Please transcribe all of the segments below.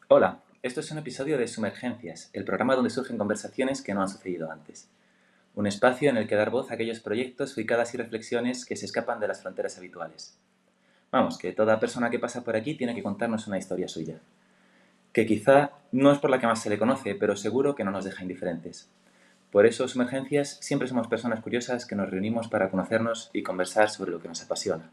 Hola, esto es un episodio de Sumergencias, el programa donde surgen conversaciones que no han sucedido antes. Un espacio en el que dar voz a aquellos proyectos, fricadas y reflexiones que se escapan de las fronteras habituales. Vamos, que toda persona que pasa por aquí tiene que contarnos una historia suya. Que quizá no es por la que más se le conoce, pero seguro que no nos deja indiferentes. Por eso, Sumergencias, siempre somos personas curiosas que nos reunimos para conocernos y conversar sobre lo que nos apasiona.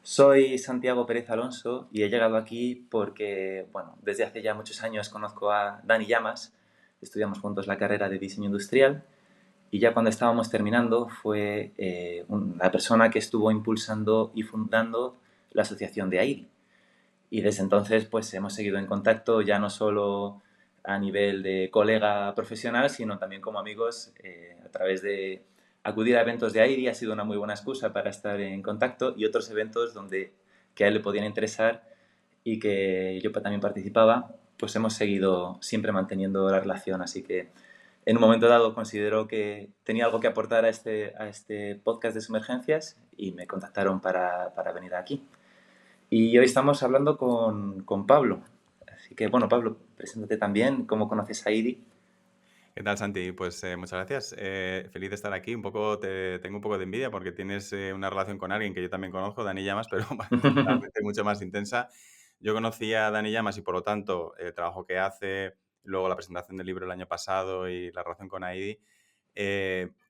Soy Santiago Pérez Alonso y he llegado aquí porque, bueno, desde hace ya muchos años conozco a Dani Llamas, estudiamos juntos la carrera de diseño industrial y ya cuando estábamos terminando fue la persona que estuvo impulsando y fundando la asociación de AIDI. Y desde entonces pues hemos seguido en contacto ya no solo a nivel de colega profesional, sino también como amigos a través de acudir a eventos de AIRI ha sido una muy buena excusa para estar en contacto y otros eventos donde que a él le podían interesar y que yo también participaba, pues hemos seguido siempre manteniendo la relación. Así que en un momento dado considero que tenía algo que aportar a este podcast de Sumergencias y me contactaron para venir aquí. Y hoy estamos hablando con Pablo. Así que, bueno, Pablo, preséntate también, cómo conoces a Idi. ¿Qué tal, Santi? Pues muchas gracias. Feliz de estar aquí. Tengo un poco de envidia porque tienes una relación con alguien que yo también conozco, Dani Llamas, pero realmente mucho más intensa. Yo conocí a Dani Llamas y por lo tanto el trabajo que hace, luego la presentación del libro el año pasado y la relación con Aidi,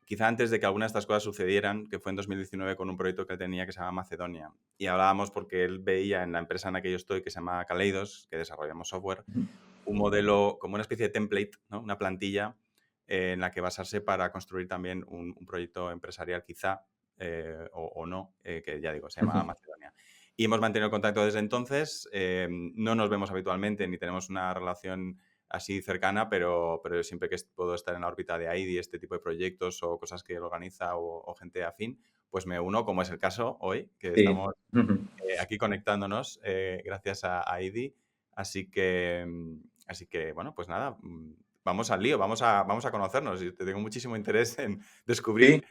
quizá antes de que alguna de estas cosas sucedieran, que fue en 2019 con un proyecto que él tenía que se llama Macedonia. Y hablábamos porque él veía en la empresa en la que yo estoy, que se llama Kaleidos, que desarrollamos software, un modelo como una especie de template, ¿no? Una plantilla en la que basarse para construir también un proyecto empresarial quizá, o no, que ya digo, se llama Macedonia. Y hemos mantenido contacto desde entonces. No nos vemos habitualmente ni tenemos una relación así cercana, pero siempre que puedo estar en la órbita de AIDI, este tipo de proyectos o cosas que él organiza o gente afín, pues me uno, como es el caso hoy, que Sí. estamos aquí conectándonos gracias a AIDI. Así que, bueno, pues nada, vamos al lío, vamos a conocernos. Y tengo muchísimo interés en Sí, descubrir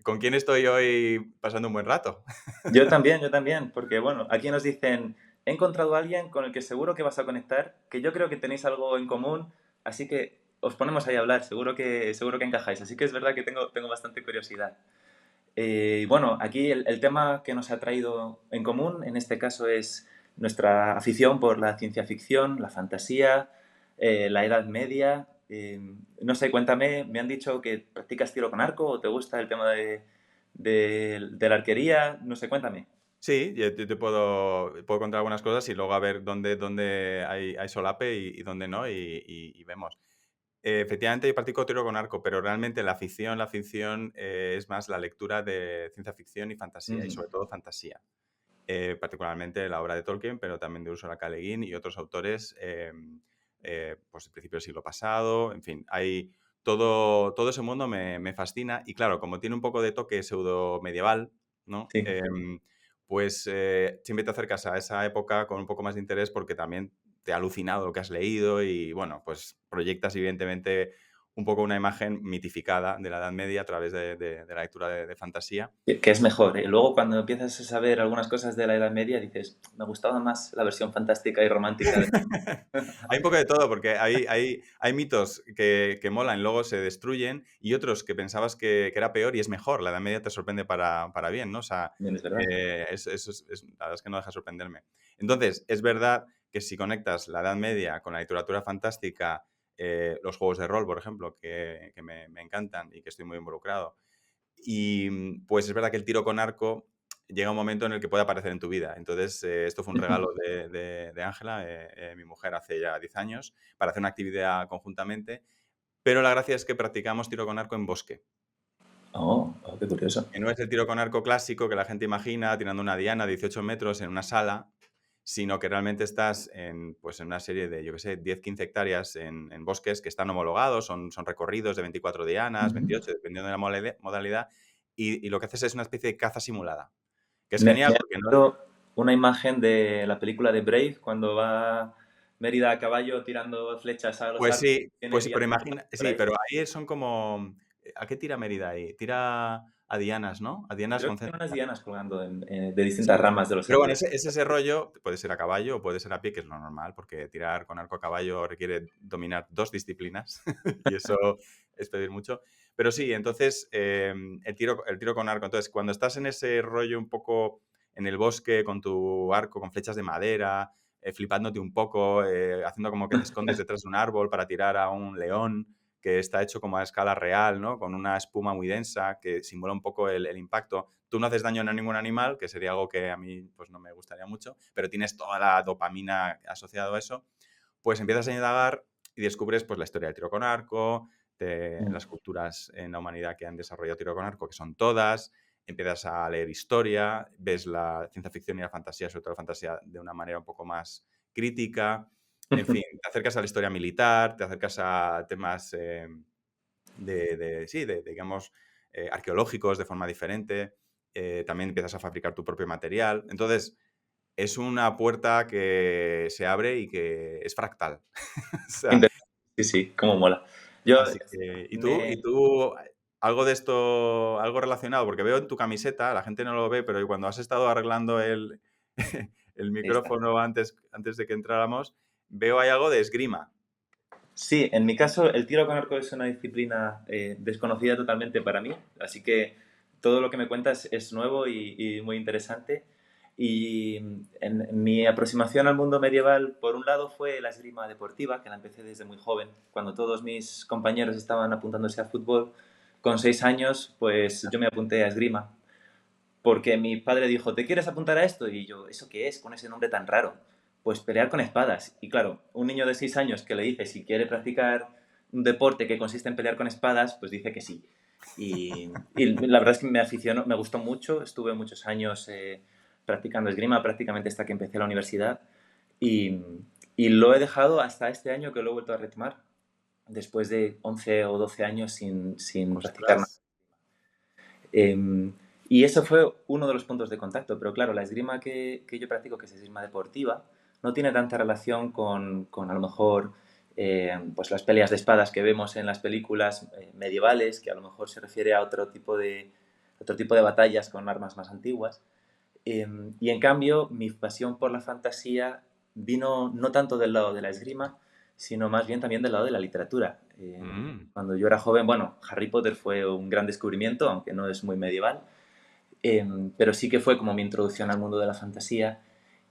con quién estoy hoy pasando un buen rato. yo también, porque bueno, aquí nos dicen, he encontrado a alguien con el que seguro que vas a conectar, que yo creo que tenéis algo en común, así que os ponemos ahí a hablar, seguro que encajáis. Así que es verdad que tengo bastante curiosidad. Y bueno, aquí el tema que nos ha traído en común, en este caso, es nuestra afición por la ciencia ficción, la fantasía, la Edad Media. No sé, cuéntame, me han dicho que practicas tiro con arco o te gusta el tema de la arquería. No sé, cuéntame. Sí, yo te puedo contar algunas cosas y luego a ver dónde hay solape y dónde no, y vemos. Efectivamente, yo practico tiro con arco, pero realmente la ficción es más la lectura de ciencia ficción y fantasía, y Ujú. sobre todo fantasía. Particularmente la obra de Tolkien, pero también de Ursula K. Le Guin y otros autores, pues, del principio del siglo pasado. En fin, todo ese mundo me fascina. Y claro, como tiene un poco de toque pseudo medieval, ¿no? Sí. Pues siempre te acercas a esa época con un poco más de interés porque también te ha alucinado lo que has leído y, bueno, pues proyectas evidentemente un poco una imagen mitificada de la Edad Media a través de la lectura de fantasía. Que es mejor, ¿eh? Luego, cuando empiezas a saber algunas cosas de la Edad Media, dices, me gustaba más la versión fantástica y romántica de... Hay un poco de todo, porque hay mitos que molan, luego se destruyen, y otros que pensabas que era peor y es mejor. La Edad Media te sorprende para bien, ¿no? O sea, Bien, es verdad. la verdad es que no deja de sorprenderme. Entonces, es verdad que si conectas la Edad Media con la literatura fantástica, los juegos de rol, por ejemplo, que me encantan y que estoy muy involucrado, y pues es verdad que el tiro con arco llega un momento en el que puede aparecer en tu vida. Entonces, esto fue un regalo de Ángela, mi mujer, hace ya 10 años, para hacer una actividad conjuntamente. Pero la gracia es que practicamos tiro con arco en bosque. Oh, qué curioso. Que no es el tiro con arco clásico que la gente imagina, tirando una diana de 18 metros en una sala, sino que realmente estás pues en una serie de, yo qué sé, 10, 15 hectáreas en bosques que están homologados, son recorridos de 24 dianas, Ujú. 28, dependiendo de la modalidad, y lo que haces es una especie de caza simulada, que es Me genial ha porque no... venido una imagen de la película de Brave, cuando va Mérida a caballo tirando flechas a los árboles. Pues Tiene sí, vías pero de imagina, por sí, ahí. pero ahí son como... ¿A qué tira Mérida ahí? Tira a dianas, ¿no? A dianas Creo con que tiene centro. unas dianas colgando de distintas Sí. ramas de los Pero bueno, árboles. ese rollo, puede ser a caballo o puede ser a pie, que es lo normal, porque tirar con arco a caballo requiere dominar 2 disciplinas y eso es pedir mucho. Pero sí, entonces, el tiro con arco. Entonces, cuando estás en ese rollo un poco en el bosque con tu arco, con flechas de madera, flipándote un poco, haciendo como que te escondes detrás de un árbol para tirar a un león, que está hecho como a escala real, ¿no? Con una espuma muy densa que simula un poco el impacto. Tú no haces daño a ningún animal, que sería algo que a mí pues, no me gustaría mucho, pero tienes toda la dopamina asociada a eso, pues empiezas a indagar y descubres pues, la historia del tiro con arco, de Mm. las culturas en la humanidad que han desarrollado tiro con arco, que son todas, empiezas a leer historia, ves la ciencia ficción y la fantasía, sobre todo la fantasía, de una manera un poco más crítica. En fin, te acercas a la historia militar, te acercas a temas sí, digamos, arqueológicos de forma diferente. También empiezas a fabricar tu propio material. Entonces, es una puerta que se abre y que es fractal. O sea, Interesante. Sí, sí, cómo mola. Yo así que, ¿y tú? me... ¿Y tú algo de esto, algo relacionado? Porque veo en tu camiseta, la gente no lo ve, pero cuando has estado arreglando el Ahí está. micrófono antes de que entráramos, veo ahí algo de esgrima. Sí, en mi caso el tiro con arco es una disciplina desconocida totalmente para mí, así que todo lo que me cuentas es nuevo y muy interesante. Y en mi aproximación al mundo medieval, por un lado, fue la esgrima deportiva, que la empecé desde muy joven. Cuando todos mis compañeros estaban apuntándose a fútbol, con 6 años, pues yo me apunté a esgrima, porque mi padre dijo, ¿te quieres apuntar a esto? Y yo, ¿eso qué es con ese nombre tan raro? Pues pelear con espadas. Y claro, un niño de 6 años que le dice si quiere practicar un deporte que consiste en pelear con espadas, pues dice que sí. Y la verdad es que me aficionó, me gustó mucho, estuve muchos años practicando esgrima, prácticamente hasta que empecé la universidad. Y, y lo he dejado hasta este año que lo he vuelto a retomar, después de 11 o 12 años sin practicar nada. Ostras. Eh, y eso fue uno de los puntos de contacto, pero claro, la esgrima que yo practico, que es esgrima deportiva, no tiene tanta relación con a lo mejor pues las peleas de espadas que vemos en las películas medievales, que a lo mejor se refiere a otro tipo de batallas con armas más antiguas. Eh, y en cambio, mi pasión por la fantasía vino no tanto del lado de la esgrima, sino más bien también del lado de la literatura. Mm. Cuando yo era joven, bueno, Harry Potter fue un gran descubrimiento, aunque no es muy medieval, pero sí que fue como mi introducción al mundo de la fantasía.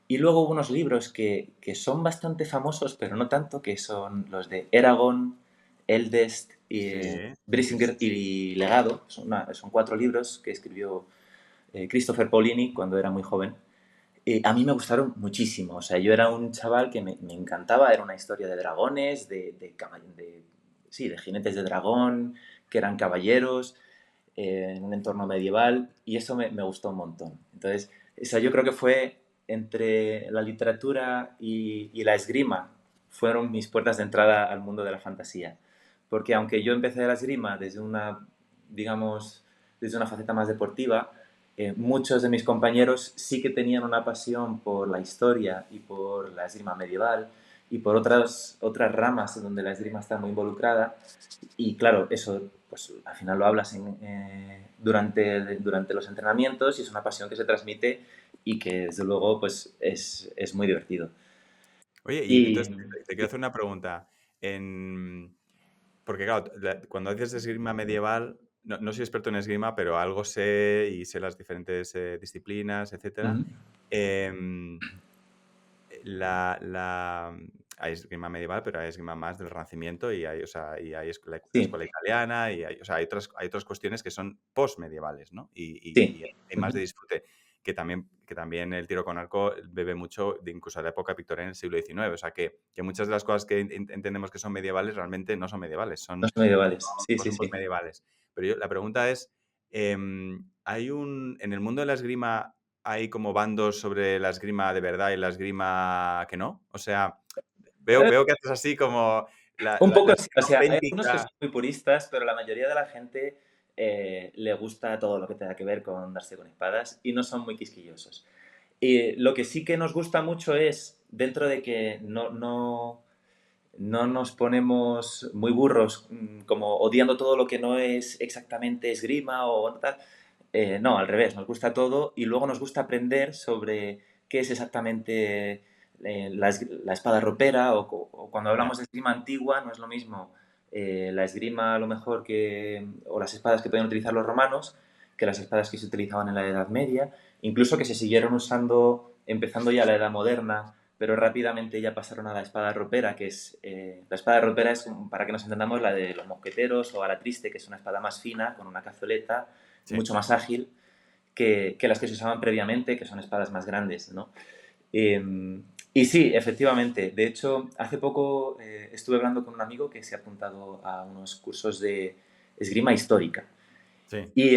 Y luego hubo unos libros que son bastante famosos, pero no tanto, que son los de Eragon, Eldest, Sí, Brisinger y Legado. Son 4 libros que escribió Christopher Paolini cuando era muy joven. A mí me gustaron muchísimo. O sea, yo era un chaval que me encantaba. Era una historia de dragones, sí, de jinetes de dragón, que eran caballeros, en un entorno medieval. Y eso me gustó un montón. Entonces, yo creo que fue entre la literatura y la esgrima, fueron mis puertas de entrada al mundo de la fantasía. Porque aunque yo empecé la esgrima desde digamos, desde una faceta más deportiva, muchos de mis compañeros sí que tenían una pasión por la historia y por la esgrima medieval y por otras ramas en donde la esgrima está muy involucrada. Y claro, eso pues al final lo hablas durante los entrenamientos y es una pasión que se transmite y que desde luego pues es muy divertido. Oye, y Y entonces te quiero hacer una pregunta. En... Porque claro, cuando dices esgrima medieval, no soy experto en esgrima, pero algo sé y sé las diferentes disciplinas, etcétera. ujú, Em, hay esgrima medieval, pero hay esgrima más del Renacimiento y hay, o sea, y hay la sí, escuela italiana y hay, o sea, hay otras cuestiones que son postmedievales, ¿no? sí, Y hay más de ujú, disfrute. Que también el tiro con arco bebe mucho de incluso de la época victoriana en el siglo XIX. O sea, que muchas de las cosas que entendemos que son medievales realmente no son medievales, los son, medievales, sí, sí, son sí. postmedievales. Pero la pregunta es, en el mundo de la esgrima hay como bandos sobre la esgrima de verdad y la esgrima que no. O sea, veo que haces así como la, Un la- poco la sí, o esgrima sea, hay algunos que son auténtica. muy puristas, pero la mayoría de la gente le gusta todo lo que tenga que ver con darse con espadas y no son muy quisquillosos. Y lo que sí que nos gusta mucho es, dentro de que no nos ponemos muy burros, como odiando todo lo que no es exactamente esgrima o tal, No, al revés, nos gusta todo y luego nos gusta aprender sobre qué es exactamente la espada ropera o cuando Ya, hablamos de esgrima antigua no es lo mismo la esgrima a lo mejor o las espadas que podían utilizar los romanos que las espadas que se utilizaban en la Edad Media, incluso que se siguieron usando empezando ya la Edad Moderna, pero rápidamente ya pasaron a la espada ropera, que es, la espada ropera es, para que nos entendamos, la de los mosqueteros o a la triste, que es una espada más fina, con una cazoleta, sí. mucho más ágil que las que se usaban previamente, que son espadas más grandes, ¿no? Y sí, efectivamente. De hecho, hace poco estuve hablando con un amigo que se ha apuntado a unos cursos de esgrima histórica. Sí, Y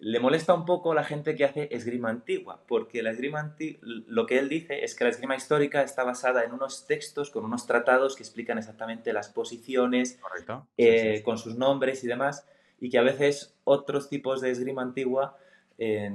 le molesta un poco la gente que hace esgrima antigua, porque la esgrima lo que él dice es que la esgrima histórica está basada en unos textos con unos tratados que explican exactamente las posiciones, correcto. Sí, sí, sí. con sus nombres y demás, y que a veces otros tipos de esgrima antigua eh,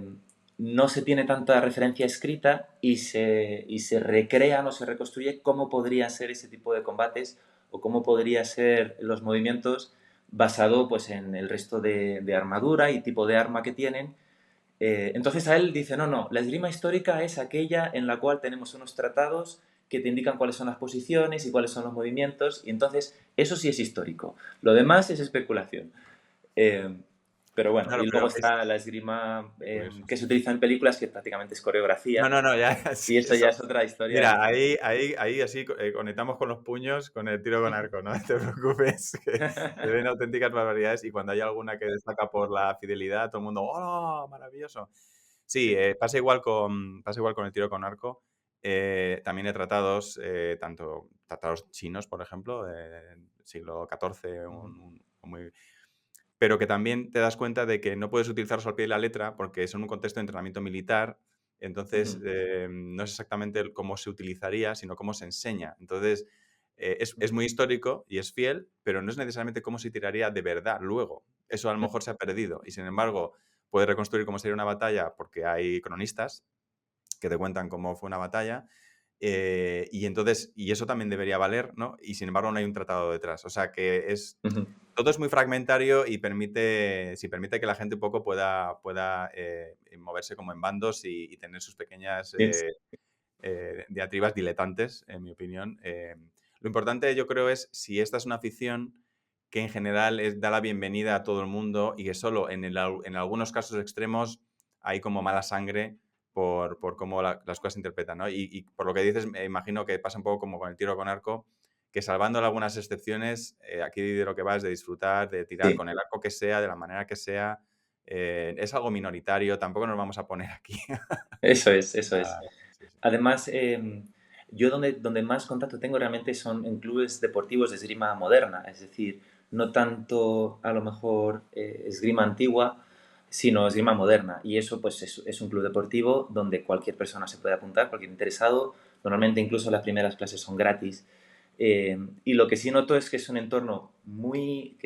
no se tiene tanta referencia escrita y se recrean o se reconstruye cómo podría ser ese tipo de combates o cómo podría ser los movimientos basado pues, en el resto de armadura y tipo de arma que tienen. Entonces a él dice, no, no, la esgrima histórica es aquella en la cual tenemos unos tratados que te indican cuáles son las posiciones y cuáles son los movimientos, y entonces eso sí es histórico. Lo demás es especulación. Eh, pero bueno, Claro, y luego pero es está la esgrima curioso, que sí. se utiliza en películas, que prácticamente es No, coreografía, no, no, ya, sí, y eso eso. ya es otra historia Mira, diferente. ahí así conectamos con los puños, con el tiro con arco, no te preocupes, que se ven auténticas barbaridades y cuando hay alguna que destaca por la fidelidad, todo el mundo, ¡oh, maravilloso! Sí, Sí. pasa igual con el tiro con arco. También hay tratados, tanto tratados chinos, por ejemplo, siglo XIV, Ujú, muy pero que también te das cuenta de que no puedes utilizarlos al pie de la letra porque son un contexto de entrenamiento militar, entonces ujú, no es exactamente cómo se utilizaría, sino cómo se enseña. Entonces es ujú, muy histórico y es fiel, pero no es necesariamente cómo se tiraría de verdad luego. Eso a lo mejor se ha perdido y sin embargo puedes reconstruir cómo sería una batalla porque hay cronistas que te cuentan cómo fue una batalla. Y entonces, y eso también debería valer, ¿no? Y sin embargo no hay un tratado detrás. O sea que ujú. todo es muy fragmentario y permite que la gente un poco pueda moverse como en bandos y tener sus pequeñas Sí, diatribas diletantes, en mi opinión. Lo importante yo creo es si esta es una afición que en general da la bienvenida a todo el mundo y que solo en algunos casos extremos hay como mala sangre por cómo las cosas se interpretan, ¿no? Y por lo que dices, me imagino que pasa un poco como con el tiro con arco, que salvando algunas excepciones, aquí de lo que va es de disfrutar, de tirar sí. con el arco que sea, de la manera que sea. Es algo minoritario, tampoco nos vamos a poner aquí. Eso es, eso es. a- sí, sí. Además, yo donde más contacto tengo realmente son en clubes deportivos de esgrima moderna, es decir, no tanto a lo mejor esgrima antigua, sino esgrima moderna. Y eso pues es un club deportivo donde cualquier persona se puede apuntar, cualquier interesado. Normalmente incluso las primeras clases son gratis. Y lo que sí noto es que es un entorno muy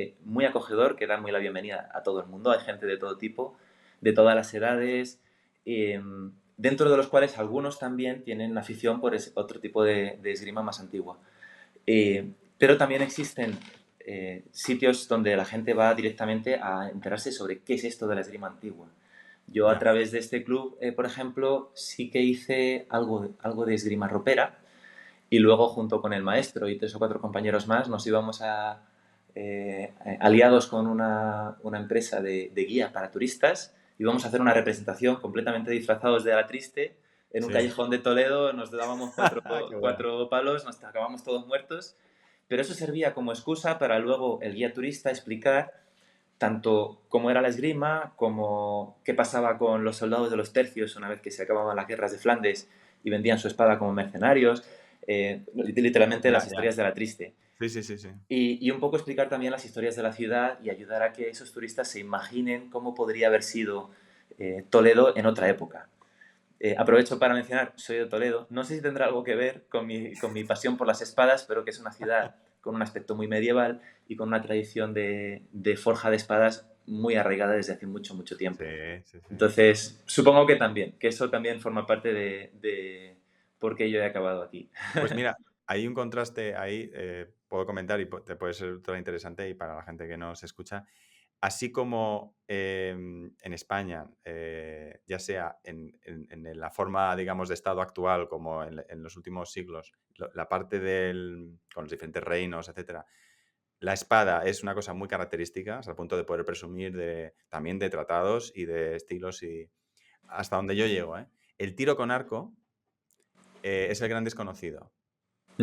acogedor, que da muy la bienvenida a todo el mundo. Hay gente de todo tipo, de todas las edades. eh, Dentro de los cuales algunos también tienen afición por otro tipo de esgrima más antigua. Pero también existen sitios donde la gente va directamente a enterarse sobre qué es esto de la esgrima antigua. Yo a Ya. través de este club, por ejemplo, sí que hice algo de esgrima ropera y luego junto con el maestro y tres o cuatro compañeros más nos íbamos aliados con una empresa de guía para turistas, íbamos a hacer una representación completamente disfrazados de la triste en un Sí. callejón de Toledo, nos dábamos Qué bueno. cuatro palos, nos acabamos todos muertos, pero eso servía como excusa para luego el guía turista explicar tanto cómo era la esgrima, como qué pasaba con los soldados de los tercios una vez que se acababan las guerras de Flandes y vendían su espada como mercenarios, literalmente Ya, las ya. historias de la triste. Sí, sí, sí, sí. Y un poco explicar también las historias de la ciudad y ayudar a que esos turistas se imaginen cómo podría haber sido Toledo en otra época. Aprovecho para mencionar, soy de Toledo. No sé si tendrá algo que ver con mi pasión por las espadas, pero que es una ciudad con un aspecto muy medieval y con una tradición de forja de espadas muy arraigada desde hace mucho, mucho Sí, tiempo. sí, sí. Entonces, supongo que también, que eso también forma parte de por qué yo he acabado aquí. Pues mira, hay un contraste ahí, puedo comentar y te puede ser todo interesante y para la gente que nos escucha. así como en España, ya sea en la forma, digamos, de Estado actual, como en los últimos siglos, la parte con los diferentes reinos, etcétera, la espada es una cosa muy característica, hasta el punto de poder presumir también de tratados y de estilos y hasta donde yo llego, ¿eh? El tiro con arco es el gran desconocido.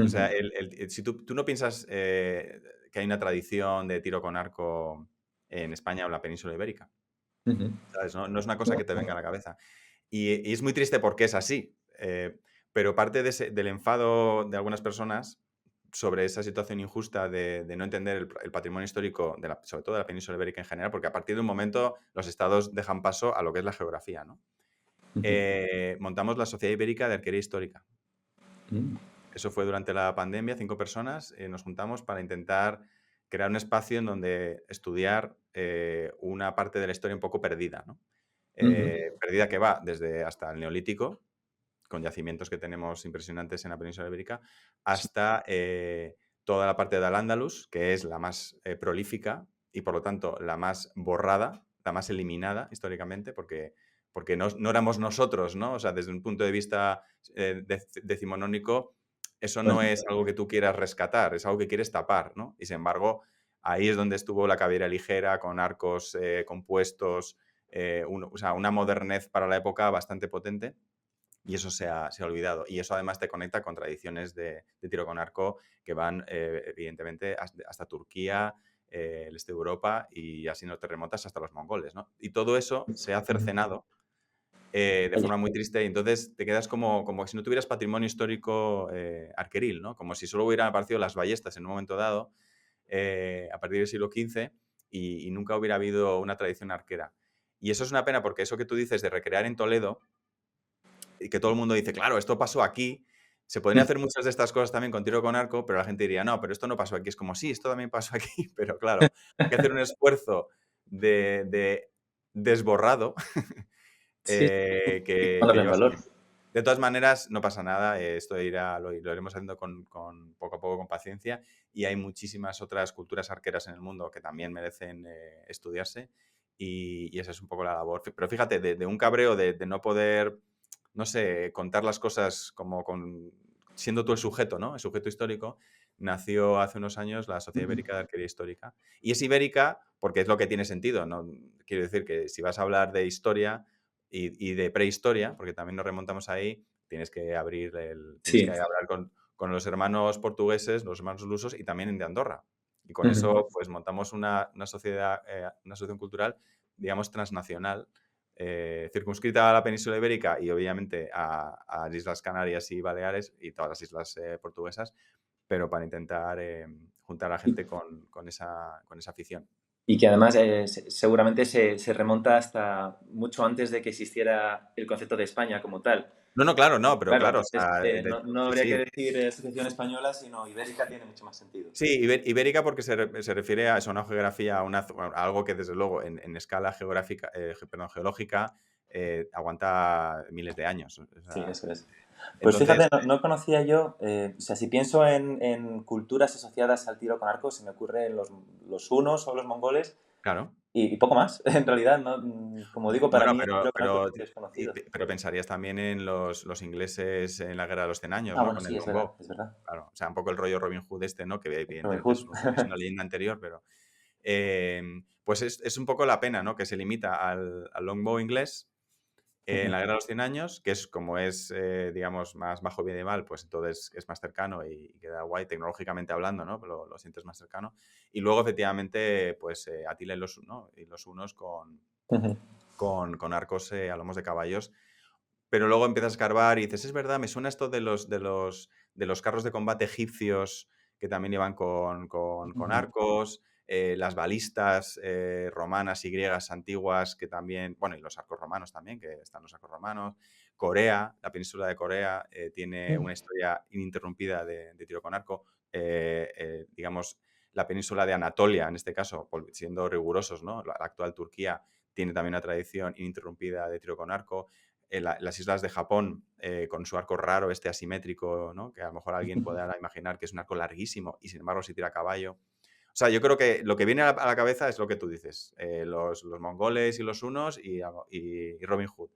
O sea, Ujú, si tú no piensas que hay una tradición de tiro con arco en España o en la península ibérica, ujú. ¿sabes? No es una cosa No, que te venga a no. la cabeza. Y es muy triste porque es así. Pero parte del enfado de algunas personas sobre esa situación injusta de no entender el patrimonio histórico, sobre todo de la península ibérica en general, porque a partir de un momento los estados dejan paso a lo que es la geografía, ¿no? Ujú. Montamos la Sociedad Ibérica de Arquería Histórica. Mm, Eso fue durante la pandemia, 5 personas nos juntamos para intentar crear un espacio en donde estudiar una parte de la historia un poco perdida, ¿no? ujú, Perdida que va desde hasta el Neolítico, con yacimientos que tenemos impresionantes en la península ibérica, sí. hasta toda la parte de Al-Ándalus, que es la más prolífica y por lo tanto la más borrada, la más eliminada históricamente, porque no éramos nosotros, ¿no? O sea, desde un punto de vista decimonónico, eso no Bueno, es algo que tú quieras rescatar, es algo que quieres tapar, ¿no? Y sin embargo, ahí es donde estuvo la caballería ligera, con arcos compuestos, o sea, una modernez para la época bastante potente. Y eso se ha olvidado. Y eso además te conecta con tradiciones de tiro con arco que van, evidentemente, hasta Turquía, el este de Europa y así no te remontas hasta los mongoles, ¿no? Y todo eso se ha ujú. cercenado de Oye, forma muy triste y entonces te quedas como si no tuvieras patrimonio histórico arqueril, ¿no? Como si solo hubieran aparecido las ballestas en un momento dado, a partir del siglo XV y nunca hubiera habido una tradición arquera. Y eso es una pena porque eso que tú dices de recrear en Toledo, y que todo el mundo dice, claro, esto pasó aquí. Se podrían hacer muchas de estas cosas también con tiro con arco, pero la gente diría, no, pero esto no pasó aquí. Es como, sí, esto también pasó aquí, pero claro, hay que hacer un esfuerzo de desborrado sí, y que ponerlo en lleva su valor. tiempo. De todas maneras, no pasa nada, esto lo iremos haciendo poco a poco, con paciencia, y hay muchísimas otras culturas arqueras en el mundo que también merecen estudiarse, y esa es un poco la labor. Pero fíjate, de un cabreo de no poder, no sé, contar las cosas siendo tú el sujeto, ¿no? El sujeto histórico, nació hace unos años la Sociedad Ujú. Ibérica de Arquería Histórica. Y es ibérica porque es lo que tiene sentido, ¿no? Quiero decir que si vas a hablar de historia y de prehistoria, porque también nos remontamos ahí, tienes que Sí. hablar con los hermanos portugueses, los hermanos lusos y también de Andorra. Y con Ujú. eso, pues montamos una sociedad, una asociación cultural, digamos, transnacional, circunscrita a la península ibérica y obviamente a las Islas Canarias y Baleares y todas las islas portuguesas, pero para intentar juntar a la Y gente con esa afición. y que además seguramente se remonta hasta mucho antes de que existiera el concepto de España como tal. No, no, claro, no, pero Claro, claro, o entonces sea, no sí, habría que sí. decir asociación española, sino ibérica tiene mucho más sentido. Sí, ibérica porque se refiere a eso, una geografía, a algo que desde luego en escala geográfica, perdón, geológica, aguanta miles de años. O Sí, sea, eso es. Pues entonces, fíjate, no conocía yo, o sea, si pienso en culturas asociadas al tiro con arco, se me ocurren los hunos o los mongoles claro. y poco más. En realidad, no, como digo, para Bueno, mí el pero, tiro con arco es pero, muy desconocido. pero pensarías también en los ingleses en la Guerra de los 100 años, Ah, ¿no? bueno, Con el sí, es verdad, longbow. es verdad. Claro, o sea, un poco el rollo Robin Hood ¿no? Que Robin evidentemente Hood. es una leyenda anterior, pero pues es un poco la pena, ¿no? Que se limita al longbow inglés en la Guerra de los 100 años, que es como es, digamos, más bajo bien y mal, pues entonces es más cercano y queda guay tecnológicamente hablando, ¿no? Lo sientes más cercano. Y luego, efectivamente, pues Atila ¿no? Y los unos con arcos a lomos de caballos. Pero luego empiezas a escarbar y dices, es verdad, me suena esto de los carros de combate egipcios que también iban con arcos, las balistas romanas y griegas antiguas que también, bueno, y los arcos romanos también, que están los arcos romanos. Corea, la península de Corea, tiene una historia ininterrumpida de tiro con arco. Digamos, la península de Anatolia, en este caso, siendo rigurosos, ¿no? La actual Turquía tiene también una tradición ininterrumpida de tiro con arco. Las islas de Japón, con su arco raro, asimétrico, ¿no? Que a lo mejor alguien podrá imaginar que es un arco larguísimo y sin embargo se tira a caballo. O sea, yo creo que lo que viene a la cabeza es lo que tú dices, los mongoles y los hunos y Robin Hood.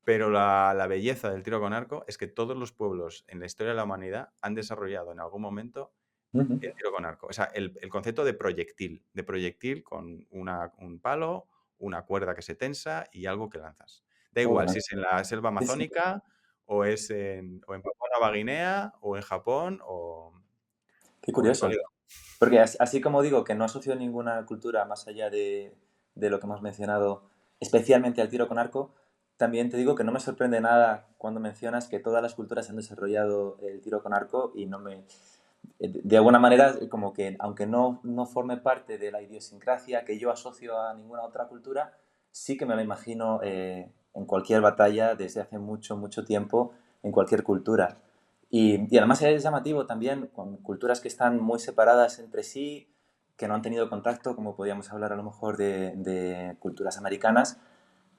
Pero la belleza del tiro con arco es que todos los pueblos en la historia de la humanidad han desarrollado en algún momento Ujú. el tiro con arco. O sea, el concepto de proyectil con un palo, una cuerda que se tensa y algo que lanzas. Da Qué igual si bueno. es en la selva Sí, sí. amazónica o en Papua Nueva Guinea o en Japón Qué o en curioso. Toledo. Porque así como digo que no asocio ninguna cultura más allá de lo que hemos mencionado, especialmente al tiro con arco, también te digo que no me sorprende nada cuando mencionas que todas las culturas han desarrollado el tiro con arco y no me... De alguna manera, como que aunque no forme parte de la idiosincrasia que yo asocio a ninguna otra cultura, sí que me lo imagino en cualquier batalla desde hace mucho, mucho tiempo, en cualquier cultura. Y además es llamativo también con culturas que están muy separadas entre sí, que no han tenido contacto, como podríamos hablar a lo mejor de culturas americanas,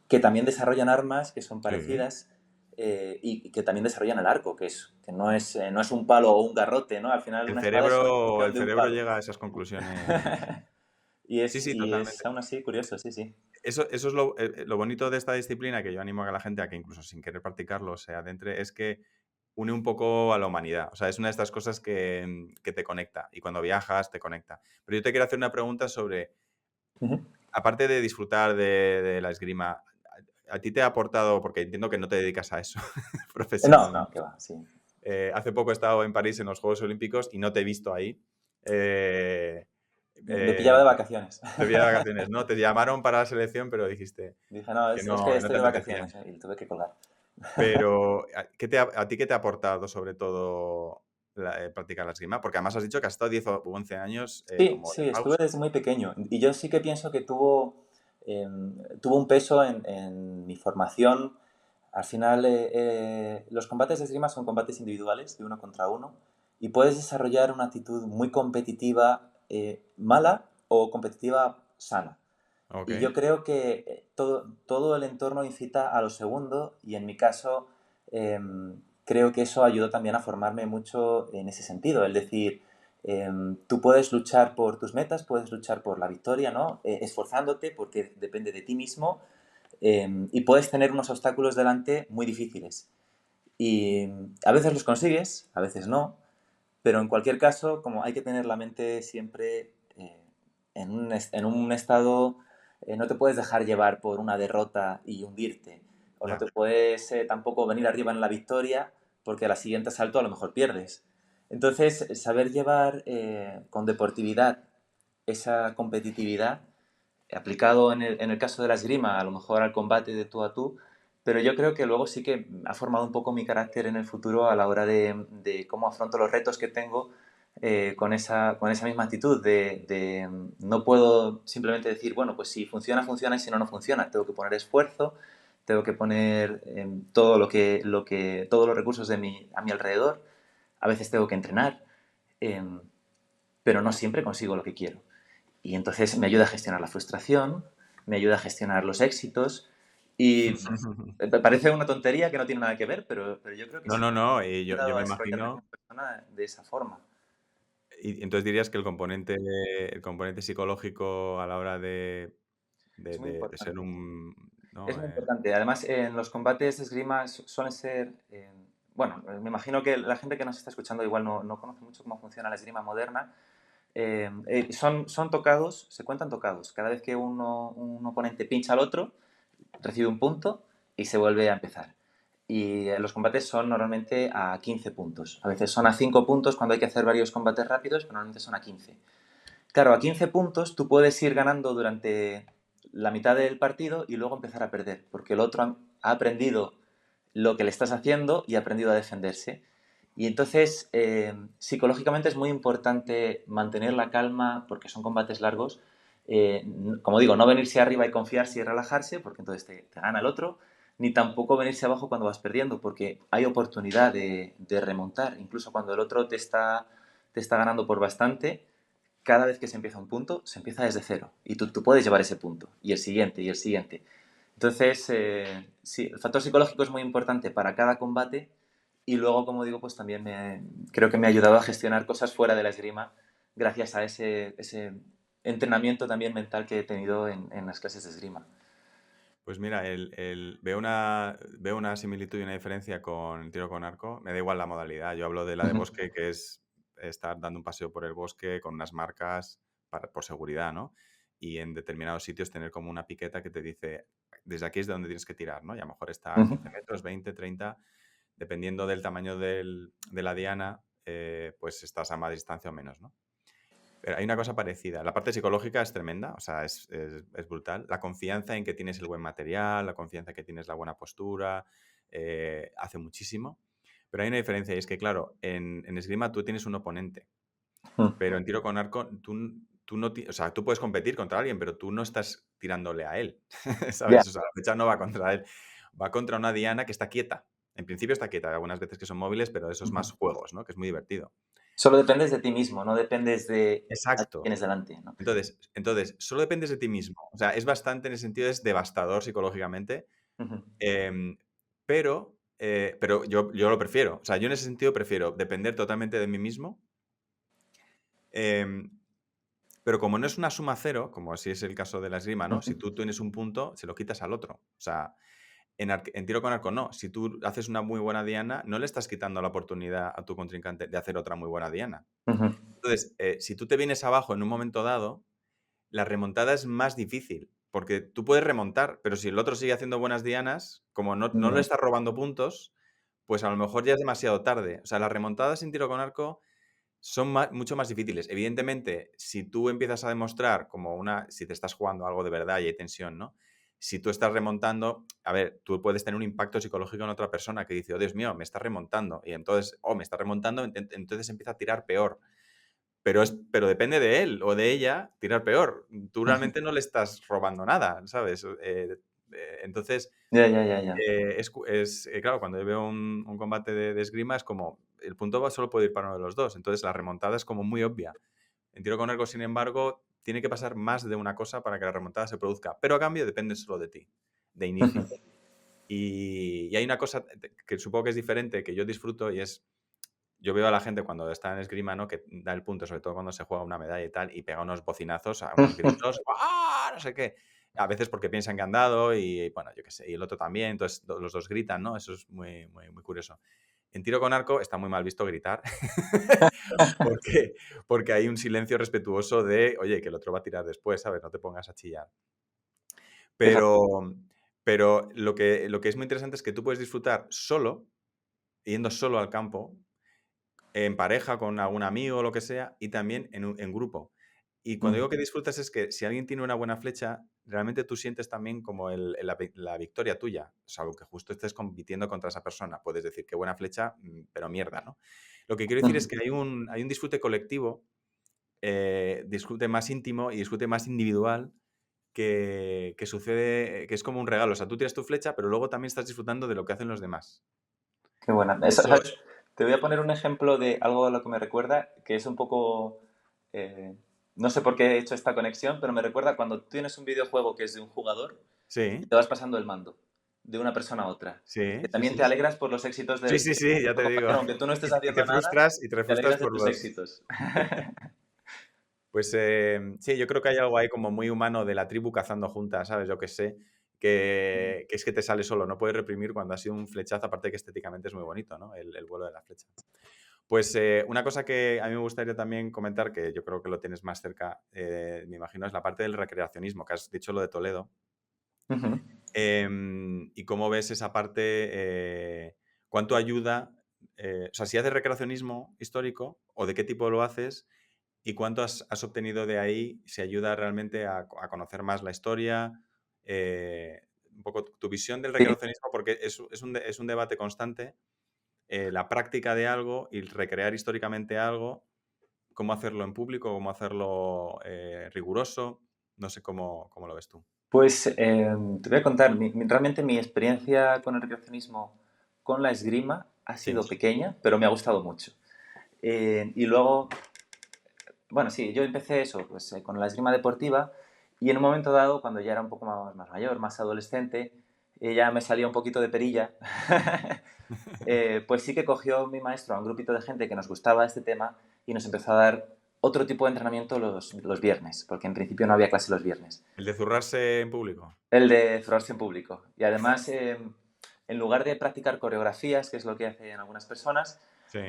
que también desarrollan armas que son Sí. parecidas y que también desarrollan el arco, que no es un palo o un garrote, ¿no? Al final El una espada es una cerebro, extensión el de un cerebro palo. llega a esas conclusiones. y, Sí, es, sí, y es totalmente. aún así curioso, sí, sí. Eso es lo bonito de esta disciplina, que yo animo a la gente a que incluso sin querer practicarlo se adentre, es que une un poco a la humanidad. O sea, es una de estas cosas que te conecta y cuando viajas te conecta. Pero yo te quiero hacer una pregunta sobre, Ujú. aparte de disfrutar de la esgrima, ¿a ti te ha aportado, porque entiendo que no te dedicas a eso No, no, profesionalmente? que va, sí. Hace poco he estado en París en los Juegos Olímpicos y no te he visto ahí. Eh, Me pillaba eh, de vacaciones. Te vi de vacaciones, ¿no? Te llamaron para la selección, pero dijiste Dije, no, que es que no estoy te de apetecía. vacaciones, y tuve que colgar. Pero, ¿a ti qué te ha aportado sobre todo practicar la esgrima? Porque además has dicho que has estado 10 o 11 años Sí, como de sí, estuve pausa. desde muy pequeño. Y yo sí que pienso que tuvo un peso en mi formación. Al final, los combates de esgrima son combates individuales, de uno contra uno, y puedes desarrollar una actitud muy competitiva, mala o competitiva sana. Ok, Y yo creo que todo el entorno incita a lo segundo, y en mi caso creo que eso ayudó también a formarme mucho en ese sentido. Es decir, tú puedes luchar por tus metas, puedes luchar por la victoria, ¿no? Esforzándote porque depende de ti mismo, y puedes tener unos obstáculos delante muy difíciles. Y a veces los consigues, a veces no, pero en cualquier caso, como hay que tener la mente siempre en un estado, no te puedes dejar llevar por una derrota y hundirte, o no ya. te puedes tampoco venir arriba en la victoria porque a la siguiente salto a lo mejor pierdes. Entonces, saber llevar con deportividad esa competitividad aplicado en el caso de la esgrima, a lo mejor al combate de tú a tú, pero yo creo que luego sí que ha formado un poco mi carácter en el futuro a la hora de cómo afronto los retos que tengo con esa misma actitud de no puedo simplemente decir, bueno, pues si funciona, funciona y si no, no funciona. Tengo que poner esfuerzo, tengo que poner todos los recursos a mi alrededor. A veces tengo que entrenar, em, pero no siempre consigo lo que quiero. Y entonces me ayuda a gestionar la frustración, me ayuda a gestionar los éxitos y parece una tontería que no tiene nada que ver, pero yo creo que No, sí no, que no, me y ha yo ayudado a me desarrollarme imagino. como persona de esa forma. Y entonces dirías que el componente psicológico a la hora de, Es de- muy de- de ser importante. un, Es ¿no? muy importante. Además, en los combates de esgrima suelen ser... bueno, me imagino que la gente que nos está escuchando igual no conoce mucho cómo funciona la esgrima moderna. Son tocados, se cuentan tocados. Cada vez que un oponente pincha al otro, recibe un punto y se vuelve a empezar. Y los combates son normalmente a 15 puntos. A veces son a 5 puntos cuando hay que hacer varios combates rápidos, pero normalmente son a 15. Claro, a 15 puntos tú puedes ir ganando durante la mitad del partido y luego empezar a perder, porque el otro ha aprendido lo que le estás haciendo y ha aprendido a defenderse. Y entonces, psicológicamente es muy importante mantener la calma porque son combates largos. Como digo, no venirse arriba y confiarse y relajarse, porque entonces te gana el otro, ni tampoco venirse abajo cuando vas perdiendo, porque hay oportunidad de remontar. Incluso cuando el otro te está ganando por bastante, cada vez que se empieza un punto, se empieza desde cero. Y tú puedes llevar ese punto, y el siguiente, y el siguiente. Entonces, sí, el factor psicológico es muy importante para cada combate y luego, como digo, pues también creo que me ha ayudado a gestionar cosas fuera de la esgrima gracias a ese entrenamiento también mental que he tenido en las clases de esgrima. Pues mira, veo una similitud y una diferencia con el tiro con arco. Me da igual la modalidad. Yo hablo de la de Ujú, bosque, que es estar dando un paseo por el bosque con unas marcas por seguridad, ¿no? Y en determinados sitios tener como una piqueta que te dice, desde aquí es de donde tienes que tirar, ¿no? Y a lo mejor está a ujú, 15 metros, 20, 30, dependiendo del tamaño de la diana, pues estás a más distancia o menos, ¿no? Pero hay una cosa parecida. La parte psicológica es tremenda, o sea, es brutal. La confianza en que tienes el buen material, la confianza en que tienes la buena postura, hace muchísimo. Pero hay una diferencia y es que, claro, en esgrima tú tienes un oponente, ujú. pero en tiro con arco tú no, o sea, tú puedes competir contra alguien, pero tú no estás tirándole a él, Ya. ¿sabes? O sea, la flecha no va contra él, va contra una diana que está quieta. En principio está quieta, hay algunas veces que son móviles, pero eso es Ujú. más juegos, ¿no? Que es muy divertido. Solo dependes de ti mismo, no dependes de a quién Exacto. tienes delante, ¿no? Entonces, solo dependes de ti mismo. O sea, es bastante, en ese sentido, es devastador psicológicamente, Ujú. em, pero yo lo prefiero. O sea, yo en ese sentido prefiero depender totalmente de mí mismo, em, pero como no es una suma cero, como así es el caso de la esgrima, ¿no? Si Ujú. tú tienes un punto, se lo quitas al otro. O sea, en tiro con arco no. Si tú haces una muy buena diana, no le estás quitando la oportunidad a tu contrincante de hacer otra muy buena diana. Ujú. Entonces, si tú te vienes abajo en un momento dado, la remontada es más difícil, porque tú puedes remontar, pero si el otro sigue haciendo buenas dianas, como no le Ya. estás robando puntos, pues a lo mejor ya es demasiado tarde. O sea, las remontadas sin tiro con arco son mucho más difíciles. Evidentemente, si tú empiezas a demostrar si te estás jugando algo de verdad y hay tensión, ¿no? Si tú estás remontando, a ver, tú puedes tener un impacto psicológico en otra persona que dice, oh Dios mío, me está remontando. Y entonces, me está remontando, entonces empieza a tirar peor. Pero depende de él o de ella tirar peor. Tú Ujú. realmente no le estás robando nada, ¿sabes? Entonces, Ya, ya, ya, ya. claro, cuando yo veo un combate de esgrima es como, el punto solo puede ir para uno de los dos. Entonces, la remontada es como muy obvia. En tiro con arco, sin embargo, tiene que pasar más de una cosa para que la remontada se produzca. Pero a cambio depende solo de ti, de Ujú. inicio. Y hay una cosa que supongo que es diferente, que yo disfruto y es yo veo a la gente cuando está en esgrima, ¿no? Que da el punto, sobre todo cuando se juega una medalla y tal, y pega unos bocinazos, a unos gritos, ¡ah! No sé qué. A veces porque piensan que han dado y, bueno, yo qué sé, y el otro también, entonces los dos gritan, ¿no? Eso es muy, muy, muy curioso. En tiro con arco está muy mal visto gritar, porque, porque hay un silencio respetuoso de, oye, que el otro va a tirar después, ¿sabes? No te pongas a chillar. Fíjate. Pero, pero lo que es muy interesante es que tú puedes disfrutar solo, yendo solo al campo, en pareja, con algún amigo o lo que sea, y también en grupo. Y cuando Mm. digo que disfrutas es que si alguien tiene una buena flecha, realmente tú sientes también como la victoria tuya, salvo que justo estés compitiendo contra esa persona. Puedes decir qué buena flecha, pero mierda, ¿no? Lo que quiero decir es Ujú. que hay un disfrute colectivo, disfrute más íntimo y disfrute más individual que sucede, que es como un regalo. O sea, tú tiras tu flecha, pero luego también estás disfrutando de lo que hacen los demás. Qué buena. Y eso, ¿Sabes? Te voy a poner un ejemplo de algo a lo que me recuerda, que es un poco... eh, no sé por qué he hecho esta conexión, pero me recuerda cuando tú tienes un videojuego que es de un jugador y sí, te vas pasando el mando de una persona a otra. Que sí, sí, también sí. te alegras por los éxitos Sí, de sí, sí, ya tu te digo. compañero, aunque tú no estés Y te haciendo nada, frustras, y te te frustras alegras de por tus los... éxitos. Pues sí, yo creo que hay algo ahí como muy humano de la tribu cazando juntas, ¿sabes? Yo qué sé, que es que te sale solo, no puedes reprimir cuando ha sido un flechazo, aparte que estéticamente es muy bonito, ¿no? El vuelo de la flecha. Pues una cosa que a mí me gustaría también comentar, que yo creo que lo tienes más cerca, me imagino, es la parte del recreacionismo, que has dicho lo de Toledo. Ujú. ¿Y cómo ves esa parte? ¿Cuánto ayuda? O sea, si haces recreacionismo histórico, o de qué tipo lo haces, y cuánto has obtenido de ahí, si ayuda realmente a conocer más la historia, un poco tu visión del Sí. recreacionismo, porque es un debate constante, la práctica de algo y recrear históricamente algo, cómo hacerlo en público, cómo hacerlo riguroso, no sé cómo lo ves tú. Pues te voy a contar, realmente mi experiencia con el recreacionismo con la esgrima ha Sí, sido pequeña, pero me ha gustado mucho. Y luego, bueno, sí, yo empecé eso, pues con la esgrima deportiva y en un momento dado, cuando ya era un poco más mayor, más adolescente, ya me salía un poquito de perilla, pues sí que cogió mi maestro a un grupito de gente que nos gustaba este tema y nos empezó a dar otro tipo de entrenamiento los viernes, porque en principio no había clase los viernes. ¿El de zurrarse en público? El de zurrarse en público. Y además, en lugar de practicar coreografías, que es lo que hacen algunas personas, Sí.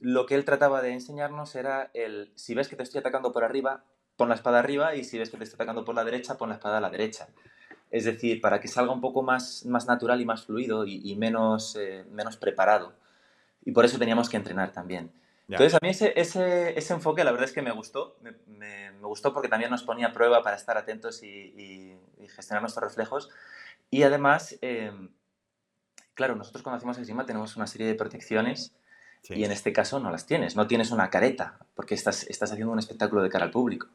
lo que él trataba de enseñarnos era si ves que te estoy atacando por arriba, pon la espada arriba, y si ves que te estoy atacando por la derecha, pon la espada a la derecha. Es decir, para que salga un poco más natural y más fluido y menos preparado. Y por eso teníamos que entrenar también. Ya. Entonces, a mí ese enfoque la verdad es que me gustó. Me gustó porque también nos ponía a prueba para estar atentos y gestionar nuestros reflejos. Y además, claro, nosotros cuando hacemos esgrima tenemos una serie de protecciones y Sí. en este caso no las tienes. No tienes una careta porque estás haciendo un espectáculo de cara al público.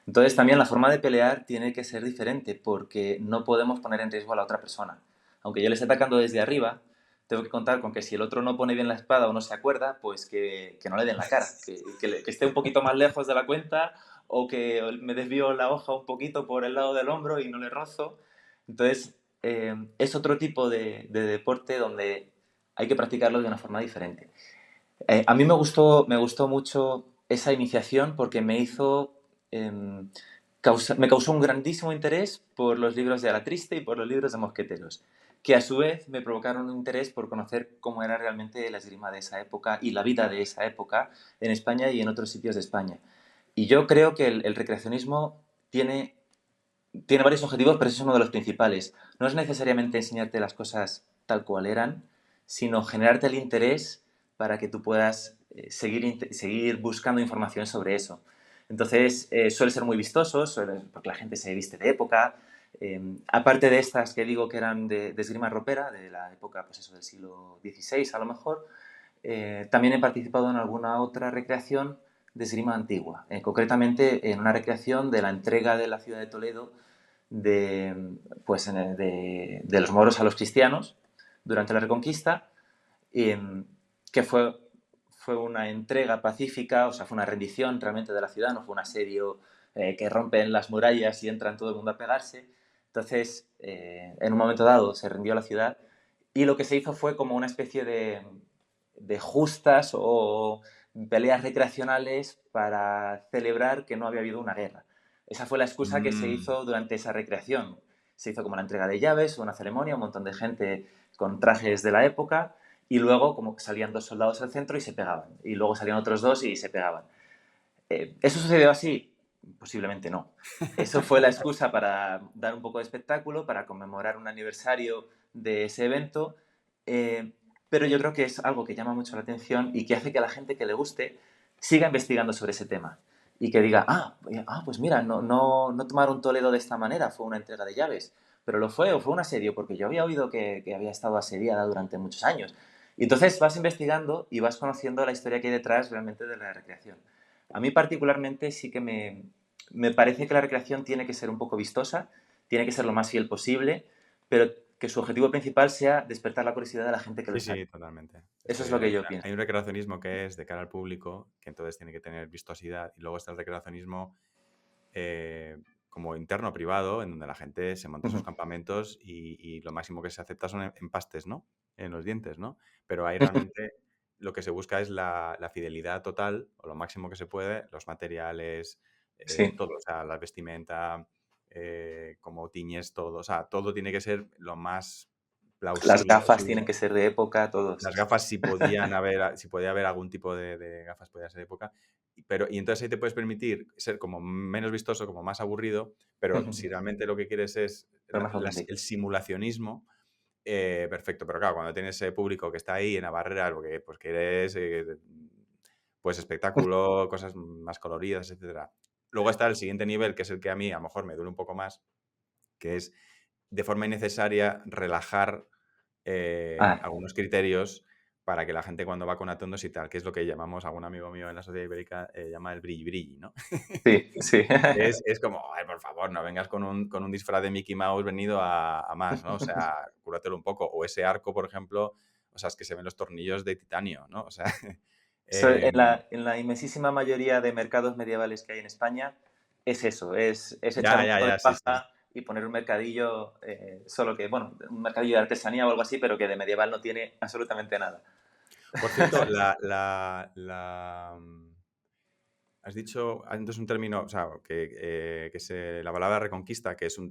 Entonces, también la forma de pelear tiene que ser diferente porque no podemos poner en riesgo a la otra persona. Aunque yo le esté atacando desde arriba, tengo que contar con que si el otro no pone bien la espada o no se acuerda, pues que no le den la cara, que esté un poquito más lejos de la cuenta o que me desvío la hoja un poquito por el lado del hombro y no le rozo. Entonces, es otro tipo de deporte donde hay que practicarlo de una forma diferente. A mí me gustó mucho esa iniciación porque em, me causó un grandísimo interés por los libros de Alatriste y por los libros de Mosqueteros, que a su vez me provocaron un interés por conocer cómo era realmente la esgrima de esa época y la vida de esa época en España y en otros sitios de España. Y yo creo que el recreacionismo tiene varios objetivos, pero ese es uno de los principales. No es necesariamente enseñarte las cosas tal cual eran, sino generarte el interés para que tú puedas seguir buscando información sobre eso. Entonces, suele ser muy vistoso, porque la gente se viste de época. Aparte de estas que digo que eran de esgrima ropera, de la época pues eso, del siglo XVI a lo mejor, también he participado en alguna otra recreación de esgrima antigua, concretamente en una recreación de la entrega de la ciudad de Toledo de los moros a los cristianos durante la Reconquista, que fue una entrega pacífica, o sea, fue una rendición realmente de la ciudad, no fue un asedio que rompen las murallas y entran todo el mundo a pegarse. Entonces, en un momento dado se rindió la ciudad y lo que se hizo fue como una especie de justas o peleas recreacionales para celebrar que no había habido una guerra. Esa fue la excusa que se Mm. hizo durante esa recreación. Se hizo como la entrega de llaves, una ceremonia, un montón de gente con trajes de la época y luego como salían dos soldados al centro y se pegaban. Y luego salían otros dos y se pegaban. ¿Eso sucedió así? Posiblemente no. Eso fue la excusa para dar un poco de espectáculo, para conmemorar un aniversario de ese evento, eh, pero yo creo que es algo que llama mucho la atención y que hace que a la gente que le guste siga investigando sobre ese tema y que diga, pues mira, no tomaron Toledo de esta manera, fue una entrega de llaves, pero lo fue o fue un asedio, porque yo había oído que había estado asediada durante muchos años. Y entonces vas investigando y vas conociendo la historia que hay detrás realmente de la recreación. A mí particularmente sí que me parece que la recreación tiene que ser un poco vistosa, tiene que ser lo más fiel posible, pero que su objetivo principal sea despertar la curiosidad de la gente que lo Sí, está sí, viendo. totalmente. Eso es lo que yo Hay pienso. un recreacionismo que es de cara al público, que entonces tiene que tener vistosidad, y luego está el recreacionismo eh, como interno privado, en donde la gente se monta sus Ujú. campamentos y lo máximo que se acepta son empastes, ¿no? En los dientes, ¿no? Pero ahí realmente lo que se busca es la fidelidad total, o lo máximo que se puede, los materiales, Sí. todo, o sea, la vestimenta, como tiñes todo, o sea, todo tiene que ser lo más Las plausible gafas tienen posible. que ser de época, todo eso. Las gafas, si podía haber algún tipo de gafas, podía ser de época. Y entonces ahí te puedes permitir ser como menos vistoso, como más aburrido, pero si realmente lo que quieres es Pero más auténtico. el simulacionismo, perfecto. Pero claro, cuando tienes público que está ahí en la barrera, lo que pues quieres, pues espectáculo, cosas más coloridas, etcétera. Luego está el siguiente nivel, que es el que a mí a lo mejor me duele un poco más, que es de forma innecesaria relajar Ah, algunos criterios para que la gente cuando va con atuendos y tal, que es lo que llamamos, algún amigo mío en la sociedad ibérica llama el brilli brilli, ¿no? sí, sí. Es como, ay, por favor, no vengas con un disfraz de Mickey Mouse venido a más, ¿no? O sea, cúratelo un poco. O ese arco, por ejemplo, o sea, es que se ven los tornillos de titanio, ¿no? O sea, En em, la inmensísima mayoría de mercados medievales que hay en España es eso, es echar ya, un ya, poco de ya, sí, sí. paja y poner un mercadillo, solo que, bueno, un mercadillo de artesanía o algo así, pero que de medieval no tiene absolutamente nada. Por cierto, has dicho antes un término, o sea, la palabra reconquista, que es un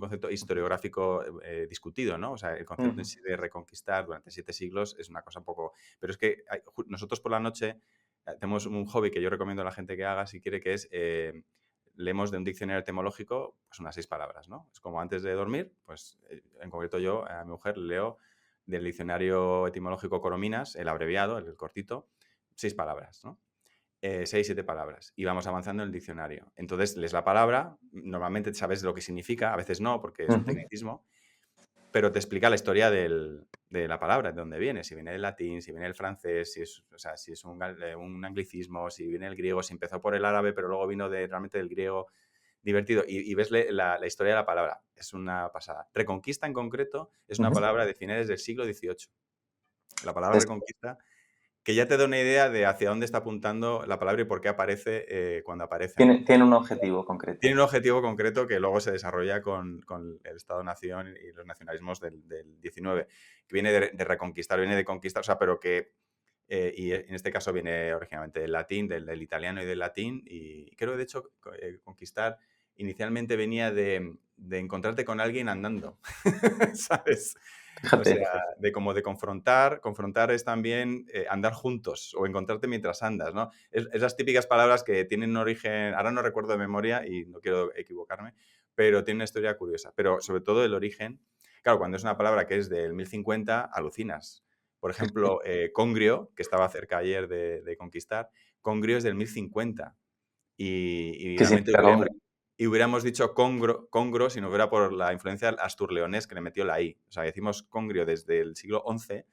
concepto historiográfico discutido, ¿no? O sea, el concepto en Ujú. sí de reconquistar durante 7 siglos es una cosa un poco... Pero es que nosotros por la noche tenemos un hobby que yo recomiendo a la gente que haga, si quiere, que es... leemos de un diccionario etimológico pues unas 6 palabras, ¿no? Es como antes de dormir, pues en concreto yo a mi mujer leo del diccionario etimológico Corominas, el abreviado, el cortito, 6 palabras, ¿no? 6, 7 palabras. Y vamos avanzando en el diccionario. Entonces, lees la palabra, normalmente sabes lo que significa, a veces no, porque es un Ujú. tecnicismo, pero te explica la historia de la palabra, de dónde viene, si viene del latín, si viene del francés, o sea, si es un anglicismo, si viene del griego, si empezó por el árabe, pero luego vino realmente del griego. Divertido. Y ves la historia de la palabra. Es una pasada. Reconquista en concreto es una Ujú. palabra de finales del siglo XVIII. La palabra Es- reconquista, que ya te da una idea de hacia dónde está apuntando la palabra y por qué aparece cuando aparece, ¿no? tiene un objetivo concreto. Tiene un objetivo concreto que luego se desarrolla con el Estado-Nación y los nacionalismos del 19, que viene de reconquistar, viene de conquistar, o sea, pero que, y en este caso viene originalmente del latín, del italiano y del latín, y creo que de hecho conquistar inicialmente venía de encontrarte con alguien andando, ¿sabes? O sea, Fíjate, de confrontar. Confrontar es también andar juntos o encontrarte mientras andas, ¿no? Esas típicas palabras que tienen un origen, ahora no recuerdo de memoria y no quiero equivocarme, pero tiene una historia curiosa. Pero sobre todo el origen, claro, cuando es una palabra que es del 1050, alucinas. Por ejemplo, congrio, que estaba cerca ayer de conquistar, congrio es del 1050 y ¿qué realmente significa hombre? hubiéramos dicho congro si no fuera por la influencia del asturleonés que le metió la I. O sea, decimos congrio desde el siglo XI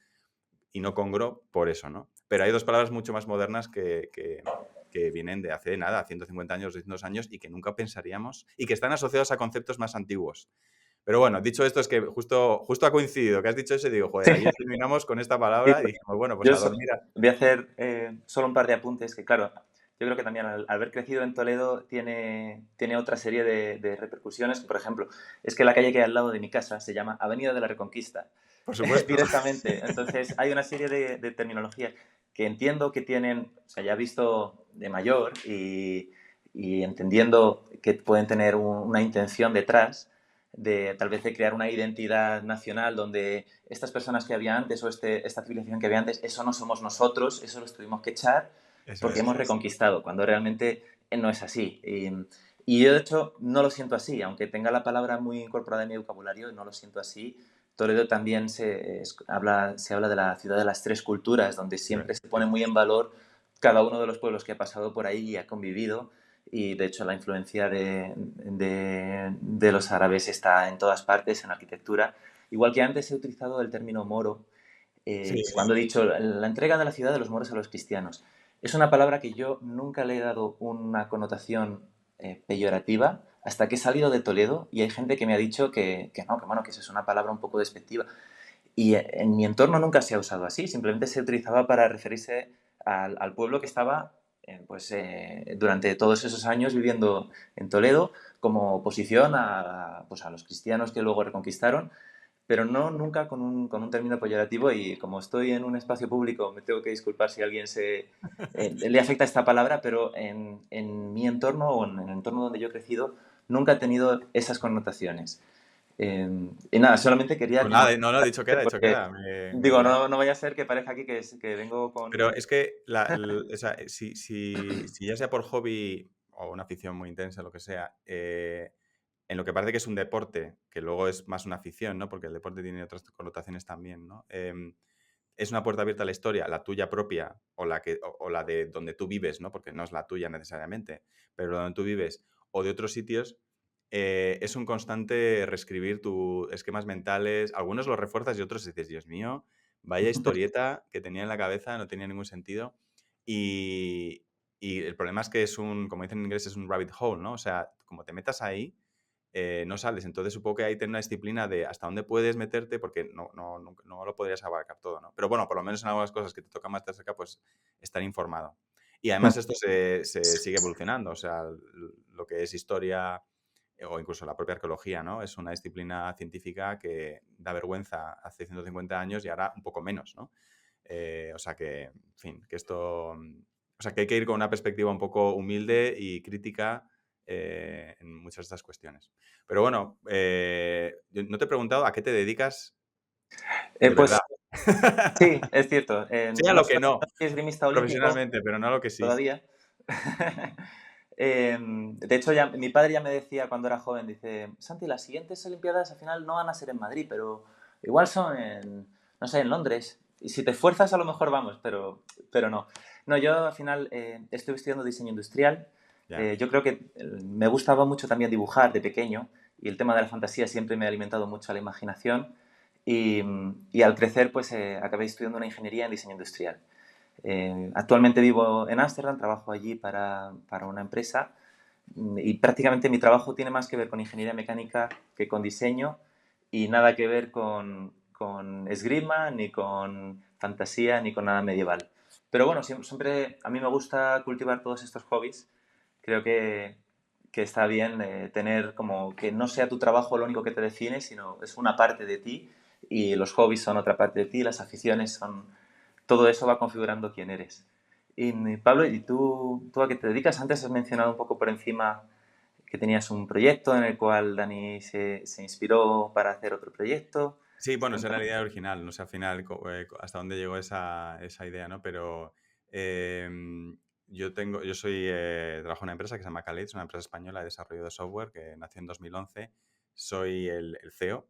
y no congro por eso, ¿no? Pero hay dos palabras mucho más modernas que vienen de hace nada, 150 años, 200 años y que nunca pensaríamos y que están asociados a conceptos más antiguos. Pero bueno, dicho esto, es que justo ha coincidido que has dicho eso y digo, joder, Sí, ayer terminamos con esta sí, palabra y pues, dijimos, bueno, pues yo a dormir. voy a hacer solo un par de apuntes que, claro, yo creo que también al haber crecido en Toledo tiene otra serie de repercusiones. Por ejemplo, es que la calle que hay al lado de mi casa se llama Avenida de la Reconquista, Por supuesto. directamente. Entonces, hay una serie de terminologías que entiendo que tienen, o sea, ya visto de mayor y entendiendo que pueden tener una intención detrás de tal vez de crear una identidad nacional donde estas personas que había antes o esta civilización que había antes, eso no somos nosotros, eso los tuvimos que echar Eso porque es. hemos reconquistado, cuando realmente no es así. Y yo, de hecho, no lo siento así, aunque tenga la palabra muy incorporada en mi vocabulario, no lo siento así. Toledo también se habla de la ciudad de las tres culturas, donde siempre se pone Sí. muy en valor cada uno de los pueblos que ha pasado por ahí y ha convivido. Y de hecho la influencia de los árabes está en todas partes, en la arquitectura. Igual que antes he utilizado el término moro, Sí. cuando he dicho la entrega de la ciudad de los moros a los cristianos. Es una palabra que yo nunca le he dado una connotación peyorativa hasta que he salido de Toledo y hay gente que me ha dicho que no, que bueno, que eso es una palabra un poco despectiva. Y en mi entorno nunca se ha usado así, simplemente se utilizaba para referirse al pueblo que estaba durante todos esos años viviendo en Toledo como oposición pues a los cristianos que luego reconquistaron, pero no nunca con un término peyorativo. Y como estoy en un espacio público, me tengo que disculpar si a alguien le afecta esta palabra, pero en mi entorno o en el entorno donde yo he crecido nunca ha tenido esas connotaciones. Y nada, solamente quería Pues como nada, no, no, dicho queda, dicho porque queda. digo, no vaya a ser que parezca aquí que vengo Pero con... es que, o sea, si ya sea por hobby o una afición muy intensa, lo que sea, en lo que parece que es un deporte, que luego es más una afición, ¿no? Porque el deporte tiene otras connotaciones también, ¿no? Es una puerta abierta a la historia, la tuya propia o la de donde tú vives, ¿no? Porque no es la tuya necesariamente, pero donde tú vives o de otros sitios, es un constante reescribir tus esquemas mentales. Algunos los refuerzas y otros dices, Dios mío, vaya historieta que tenía en la cabeza, no tenía ningún sentido. Y, y el problema es que como dicen en inglés, es un rabbit hole, ¿no? O sea, como te metas ahí, no sales. Entonces supongo que hay que tener una disciplina de hasta dónde puedes meterte porque no lo podrías abarcar todo, ¿no? Pero bueno, por lo menos en algunas cosas que te tocan más de cerca, pues estar informado. Y además esto se sigue evolucionando, o sea, lo que es historia o incluso la propia arqueología, ¿no? Es una disciplina científica que da vergüenza hace 150 años y ahora un poco menos, ¿no? O sea que, en fin, que esto O sea, que hay que ir con una perspectiva un poco humilde y crítica en muchas de estas cuestiones. Pero bueno, yo no te he preguntado a qué te dedicas de verdad. Pues sí, es cierto. Sí, a lo que No no, soy esgrimista olímpico profesionalmente, pero no a lo que sí. todavía. De hecho, ya, mi padre ya me decía cuando era joven, dice, Santi, las siguientes Olimpiadas al final no van a ser en Madrid, pero igual son en, no sé, en Londres. Y si te esfuerzas a lo mejor vamos, pero no. No, yo al final estuve estudiando diseño industrial. Ya. Yo creo que me gustaba mucho también dibujar de pequeño y el tema de la fantasía siempre me ha alimentado mucho a la imaginación. Y al crecer, pues acabé estudiando una ingeniería en diseño industrial. Actualmente vivo en Ámsterdam, trabajo allí para una empresa y prácticamente mi trabajo tiene más que ver con ingeniería mecánica que con diseño y nada que ver con esgrima, ni con fantasía, ni con nada medieval. Pero bueno, siempre a mí me gusta cultivar todos estos hobbies. Creo que está bien tener como que no sea tu trabajo lo único que te define, sino es una parte de ti y los hobbies son otra parte de ti, las aficiones son... Todo eso va configurando quién eres. Y Pablo, ¿y tú a qué te dedicas? Antes has mencionado un poco por encima que tenías un proyecto en el cual Dani se inspiró para hacer otro proyecto. Sí, bueno, esa era Cuéntame. la idea original, no sé al final hasta dónde llegó esa idea, ¿no? Pero yo soy, trabajo en una empresa que se llama Calate, es una empresa española de desarrollo de software que nació en 2011. Soy el CEO,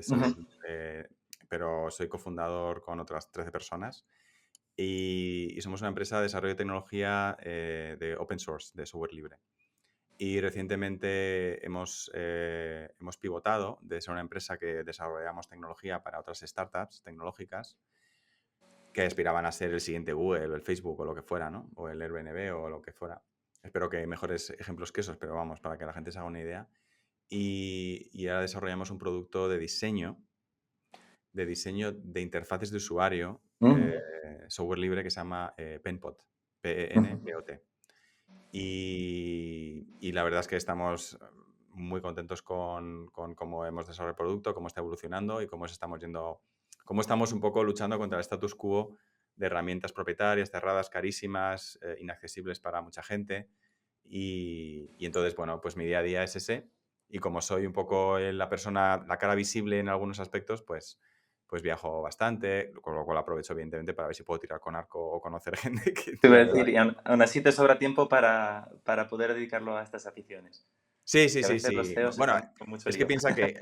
Ujú. pero soy cofundador con otras 13 personas y somos una empresa de desarrollo de tecnología de open source, de software libre. Y recientemente hemos pivotado de ser una empresa que desarrollamos tecnología para otras startups tecnológicas que aspiraban a ser el siguiente Google, o el Facebook o lo que fuera, ¿no? O el Airbnb o lo que fuera. Espero que hay mejores ejemplos que esos, pero vamos, para que la gente se haga una idea. Y ahora desarrollamos un producto de diseño de interfaces de usuario, Mm, software libre que se llama Penpot, ujú. Penpot. Y la verdad es que estamos muy contentos con cómo hemos desarrollado el producto, cómo está evolucionando y cómo estamos un poco luchando contra el status quo de herramientas propietarias, cerradas, carísimas, inaccesibles para mucha gente. Y entonces, bueno, pues mi día a día es ese. Y como soy un poco la persona, la cara visible en algunos aspectos, pues viajo bastante, con lo cual aprovecho evidentemente para ver si puedo tirar con arco o conocer gente que Te iba a la verdad. decir, y aún así te sobra tiempo para poder dedicarlo a estas aficiones. Sí, sí, Que a sí, veces los sí. CEOs Bueno, están con mucho es que lío. piensa que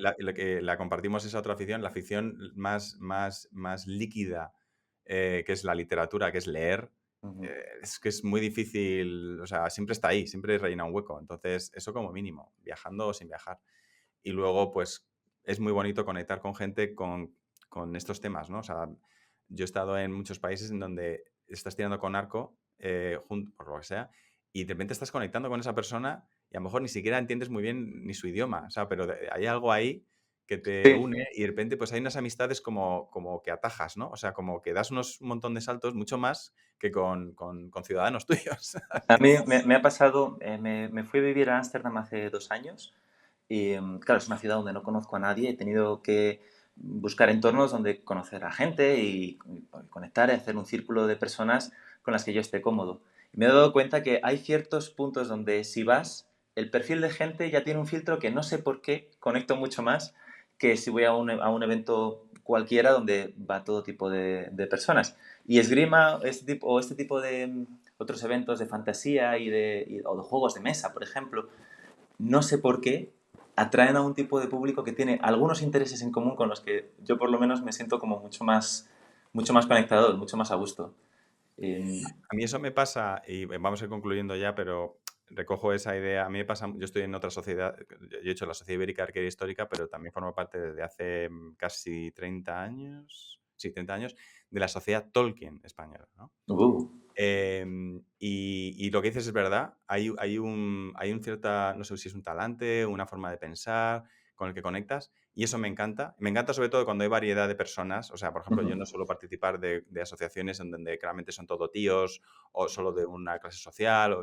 la compartimos esa otra afición, la afición más líquida, que es la literatura, que es leer, Ujú. es que es muy difícil, o sea, siempre está ahí, siempre rellena un hueco. Entonces, eso como mínimo, viajando o sin viajar. Y luego, pues, es muy bonito conectar con gente con estos temas, ¿no? O sea, yo he estado en muchos países en donde estás tirando con arco, por lo que sea, y de repente estás conectando con esa persona y a lo mejor ni siquiera entiendes muy bien ni su idioma, o sea, pero hay algo ahí que te Sí, une y de repente pues hay unas amistades como que atajas, ¿no? O sea, como que das un montón de saltos, mucho más que con ciudadanos tuyos. a mí me ha pasado, me fui a vivir a Ámsterdam hace 2 años y claro, es una ciudad donde no conozco a nadie, he tenido que buscar entornos donde conocer a gente y conectar y hacer un círculo de personas con las que yo esté cómodo. Y me he dado cuenta que hay ciertos puntos donde si vas, el perfil de gente ya tiene un filtro que no sé por qué conecto mucho más que si voy a un evento cualquiera donde va todo tipo de personas. Y esgrima o este tipo de otros eventos de fantasía o de juegos de mesa, por ejemplo, no sé por qué atraen a un tipo de público que tiene algunos intereses en común con los que yo por lo menos me siento como mucho más conectado, mucho más a gusto. A mí eso me pasa, y vamos a ir concluyendo ya, pero recojo esa idea. A mí me pasa, yo estoy en otra sociedad, yo he hecho la Sociedad Ibérica de Arquería Histórica, pero también formo parte desde hace casi 30 años, sí, 30 años, de la Sociedad Tolkien española, ¿no? uh, Y lo que dices es verdad, hay un cierta, no sé si es un talante, una forma de pensar con el que conectas, y eso me encanta. Me encanta sobre todo cuando hay variedad de personas, o sea, por ejemplo, yo no ujú, suelo participar de asociaciones en donde claramente son todo tíos o solo de una clase social.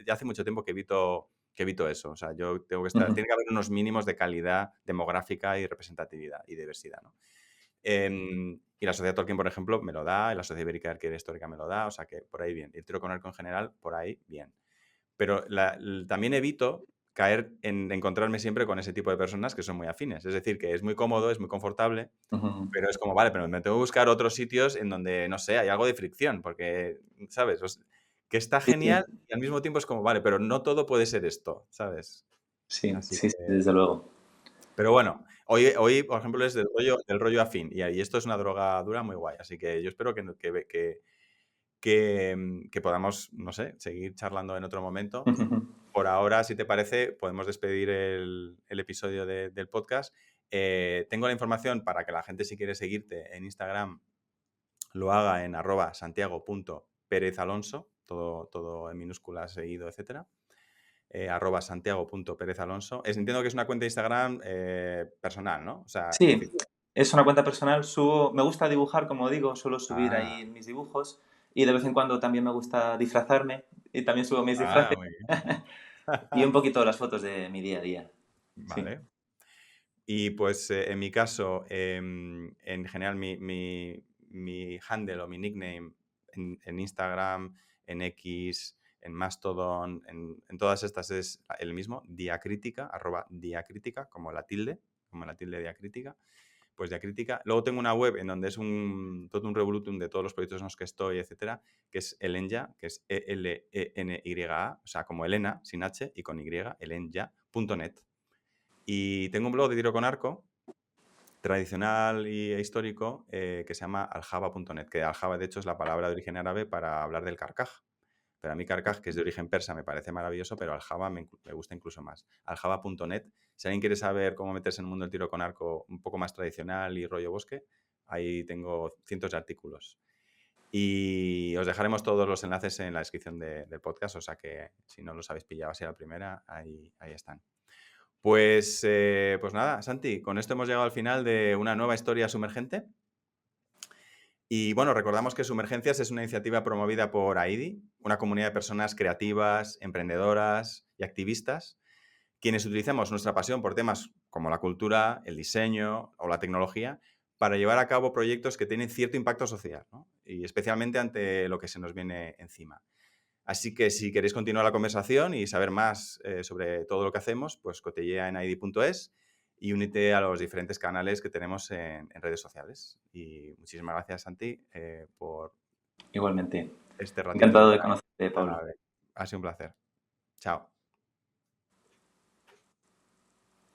Ya hace mucho tiempo que evito eso, o sea, yo tengo que estar, ujú. tiene que haber unos mínimos de calidad demográfica y representatividad y diversidad, ¿no? Y la Sociedad Tolkien, por ejemplo, me lo da, y la Sociedad Ibérica de Arqueología Histórica me lo da, o sea que por ahí bien. Y el tiro con arco en general, por ahí bien. Pero también evito caer en encontrarme siempre con ese tipo de personas que son muy afines. Es decir, que es muy cómodo, es muy confortable, Ujú. pero es como, vale, pero me tengo que buscar otros sitios en donde, no sé, hay algo de fricción, porque, ¿sabes? Que está Sí, sí, genial y al mismo tiempo es como, vale, pero no todo puede ser esto, ¿sabes? sí, Así sí, sí, que, desde luego. pero bueno, hoy por ejemplo, es del rollo afín y esto es una droga dura muy guay, así que yo espero que podamos, no sé, seguir charlando en otro momento. Por ahora, si te parece, podemos despedir el episodio del podcast. Tengo la información para que la gente, si quiere seguirte en Instagram, lo haga en @santiago.perezalonso, todo en minúsculas, seguido, etcétera. @santiago.perezalonso. Entiendo que es una cuenta de Instagram personal, ¿no? O sea, Sí, es una cuenta personal. Me gusta dibujar, como digo, suelo subir ah, ahí mis dibujos y de vez en cuando también me gusta disfrazarme y también subo mis disfraces muy bien. y un poquito las fotos de mi día a día. Sí. Vale. Y pues en mi caso, en general, mi handle o mi nickname en Instagram, en X, en Mastodon, en todas estas es el mismo, diacrítica, @diacrítica, como la tilde diacrítica, pues diacrítica. Luego tengo una web en donde es todo un revolutum de todos los proyectos en los que estoy, etcétera, que es Elenya, que es ELENYA, o sea, como Elena, sin H y con Y, elenya.net. Y tengo un blog de tiro con arco, tradicional e histórico, que se llama aljaba.net, que aljaba, de hecho, es la palabra de origen árabe para hablar del carcaj. Pero a mí carcaj, que es de origen persa, me parece maravilloso, pero aljaba me gusta incluso más. Aljaba.net. Si alguien quiere saber cómo meterse en el mundo del tiro con arco un poco más tradicional y rollo bosque, ahí tengo cientos de artículos. Y os dejaremos todos los enlaces en la descripción del podcast, o sea que si no los habéis pillado así a la primera, ahí están. Pues nada, Santi, con esto hemos llegado al final de una nueva historia sumergente. Y bueno, recordamos que Sumergencias es una iniciativa promovida por AIDI, una comunidad de personas creativas, emprendedoras y activistas, quienes utilizamos nuestra pasión por temas como la cultura, el diseño o la tecnología para llevar a cabo proyectos que tienen cierto impacto social, ¿no? Y especialmente ante lo que se nos viene encima. Así que si queréis continuar la conversación y saber más sobre todo lo que hacemos, pues cotillea en id.es y únete a los diferentes canales que tenemos en redes sociales. Y muchísimas gracias, Santi, por Igualmente. este ratito Encantado de conocerte, Pablo. ha sido un placer. Chao.